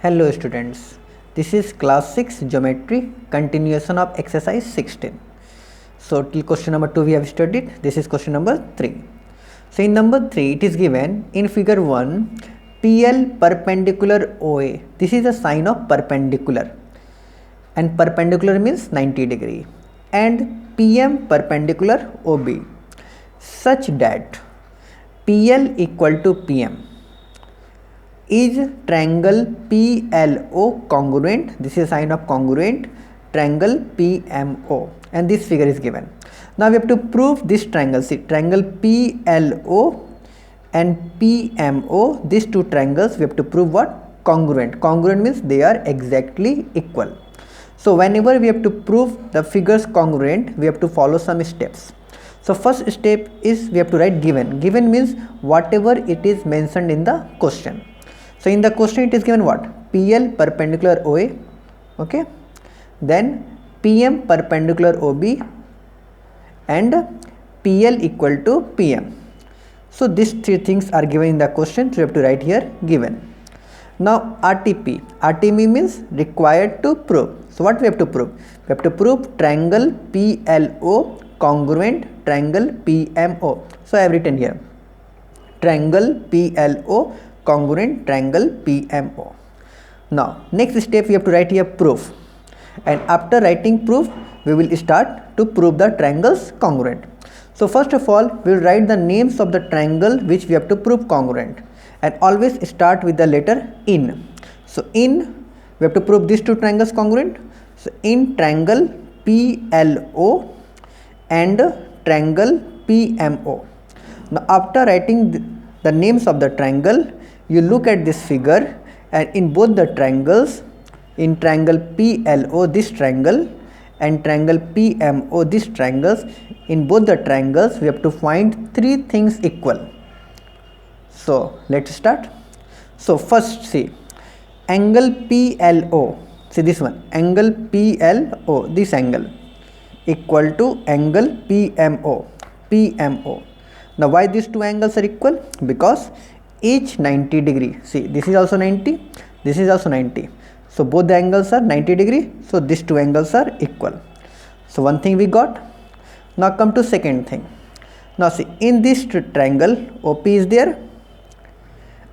Hello students, this is class 6 geometry continuation of exercise 16. So till question number 2 we have studied, this is question number 3. So in number 3 it is given in figure 1 PL perpendicular OA, this is a sign of perpendicular and perpendicular means 90 degree, and PM perpendicular OB such that PL equal to PM is triangle PLO congruent. This is a sign of congruent triangle PMO, and this figure is given. Now we have to prove this triangle. See, triangle PLO and PMO, these two triangles we have to prove what? Congruent. Congruent means they are exactly equal. So whenever we have to prove the figures congruent, we have to follow some steps. So first step is we have to write given. Given means whatever it is mentioned in the question. So in the question it is given what? PL perpendicular OA, okay, then PM perpendicular OB and PL equal to PM. So these three things are given in the question, so you have to write here given. Now RTP, RTP means required to prove. So what we have to prove? We have to prove triangle PLO congruent triangle PMO. So I have written here triangle PLO congruent triangle PMO. Now next step we have to write here proof, and after writing proof we will start to prove the triangles congruent. So first of all we will write the names of the triangle which we have to prove congruent, and always start with the letter in. So in we have to prove these two triangles congruent. So in triangle PLO and triangle PMO. Now after writing the names of the triangle, you look at this figure, and in both the triangles, in triangle PLO this triangle and triangle PMO this triangles, in both the triangles we have to find three things equal. So let's start. So first see angle PLO, see this one, angle PLO, this angle equal to angle PMO. Now why these two angles are equal? Because each 90 degree. See, this is also 90, this is also 90. So both the angles are 90 degree. So these two angles are equal. So one thing we got. Now come to second thing. Now see, in this triangle OP is there.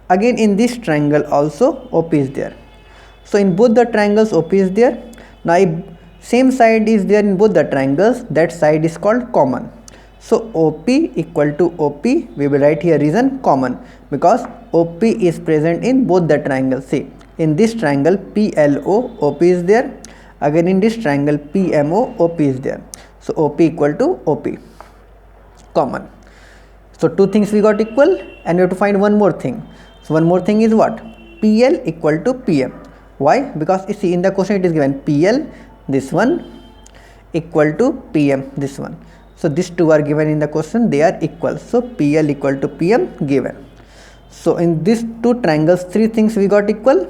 Again in this triangle also OP is there. So in both the triangles OP is there. Now if same side is there in both the triangles, that side is called common. So OP equal to OP, we will write here reason common, because OP is present in both the triangles. See, in this triangle PLO OP is there, again in this triangle PMO OP is there. So OP equal to OP, common. So two things we got equal, and we have to find one more thing. So one more thing is what? PL equal to PM. Why? Because you see in the question it is given PL this one equal to PM this one. So these two are given in the question, they are equal. So PL equal to PM given. So in these two triangles three things we got equal.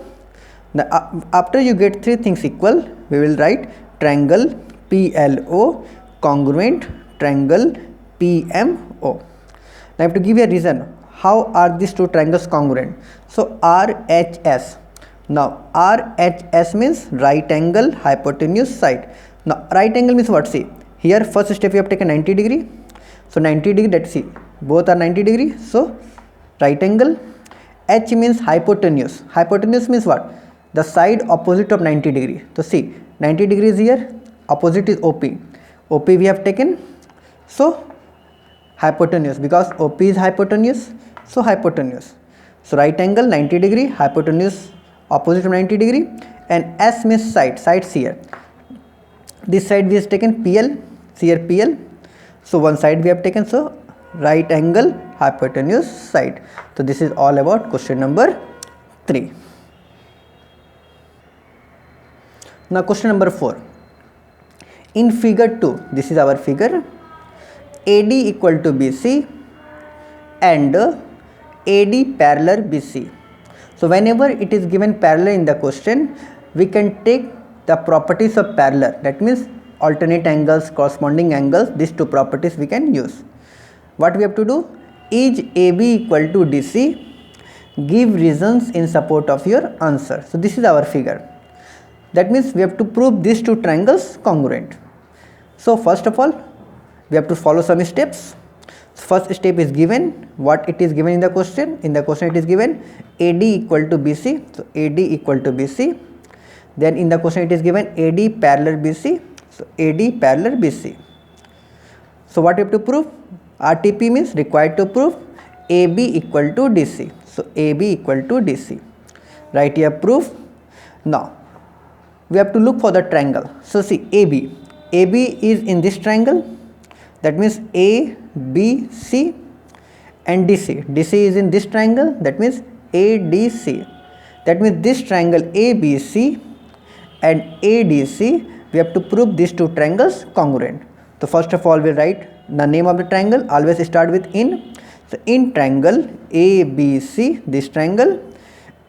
Now after you get three things equal, we will write triangle PLO congruent triangle PMO. Now I have to give you a reason. How are these two triangles congruent? So RHS. Now RHS means right angle hypotenuse side. Now right angle means what? See, here first step we have taken 90 degree. So 90 degree, let's see, both are 90 degree. So right angle. H means hypotenuse. Hypotenuse means what? The side opposite of 90 degree. So see, 90 degrees here, opposite is OP. OP we have taken. So hypotenuse, because OP is hypotenuse. So hypotenuse. So right angle 90 degree, hypotenuse opposite of 90 degree, and S means side. Sides here. This side we have taken PL, here PL. So one side we have taken, so right angle hypotenuse side. So this is all about question number 3. Now question number 4. In figure 2, this is our figure, AD equal to BC and AD parallel BC. So whenever it is given parallel in the question, we can take the properties of parallel, that means alternate angles, corresponding angles, these two properties we can use. What we have to do? Is AB equal to DC, give reasons in support of your answer. So this is our figure. That means we have to prove these two triangles congruent. So first of all, we have to follow some steps. First step is given, what it is given in the question. In the question it is given AD equal to BC, so AD equal to BC. Then in the question it is given AD parallel BC, so AD parallel BC. So what we have to prove? RTP means required to prove AB equal to DC, so AB equal to DC. Write here proof. Now we have to look for the triangle. So see AB is in this triangle, that means ABC, and DC is in this triangle, that means ADC. That means this triangle ABC and ADC, we have to prove these two triangles congruent. So first of all we write the name of the triangle, always start with in. So in triangle ABC, this triangle,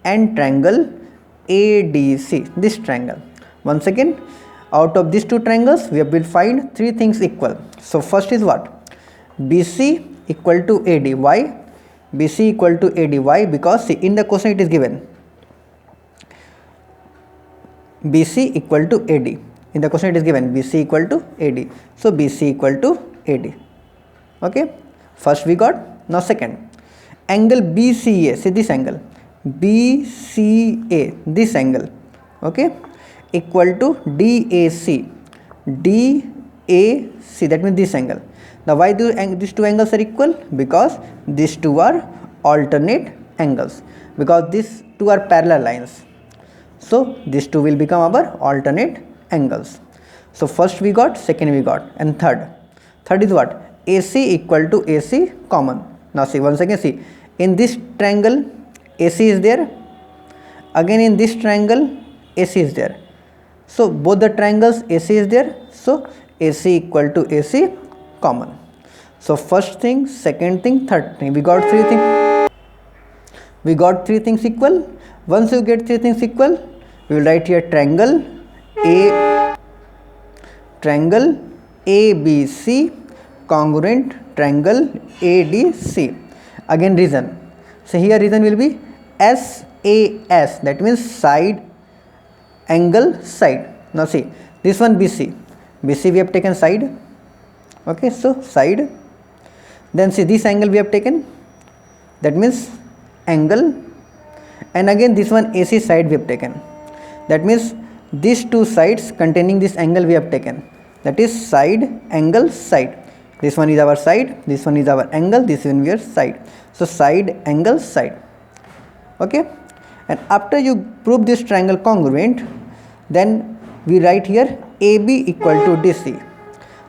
and triangle ADC, this triangle. Once again, out of these two triangles we will find three things equal. So first is what? BC equal to AD. Why? BC equal to AD. Why? Because see, in the question it is given BC equal to AD. In the question it is given BC equal to AD. So BC equal to AD. Okay. First we got. Now second, angle BCA. See this angle BCA, this angle. Okay. Equal to DAC. DAC, that means this angle. Now why do these two angles are equal? Because these two are alternate angles, because these two are parallel lines. So these two will become our alternate angles. So first we got, second we got, and third is what? AC equal to AC common. Now see, once again see, in this triangle AC is there, again in this triangle AC is there. So both the triangles AC is there, so AC equal to AC common. So first thing, second thing, third thing, we got three things. We got three things equal. Once you get three things equal, we will write here triangle ABC congruent triangle ADC. Again reason. So here reason will be SAS, that means side angle side. Now see, this one BC we have taken side. Okay, so side. Then see, this angle we have taken, that means angle, and again this one AC side we have taken, that means these two sides containing this angle we have taken, that is side angle side. This one is our side, this one is our angle, this one we are side. So side angle side. Okay, and after you prove this triangle congruent, then we write here AB equal to DC.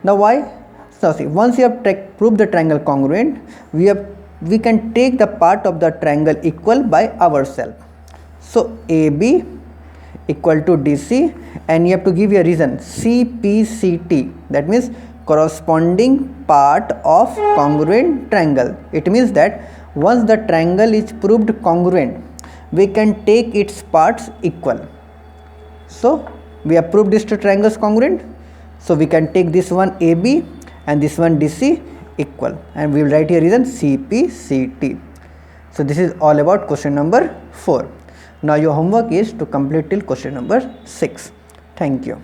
Now why? So see, once you have proved the triangle congruent, we can take the part of the triangle equal by ourselves. So AB equal to DC, and you have to give a reason CPCT, that means corresponding part of congruent triangle. It means that once the triangle is proved congruent, we can take its parts equal. So we have proved these two triangles congruent, so we can take this one AB and this one DC equal, and we will write here reason CPCT. So this is all about question number 4. Now your homework is to complete till question number 6. Thank you.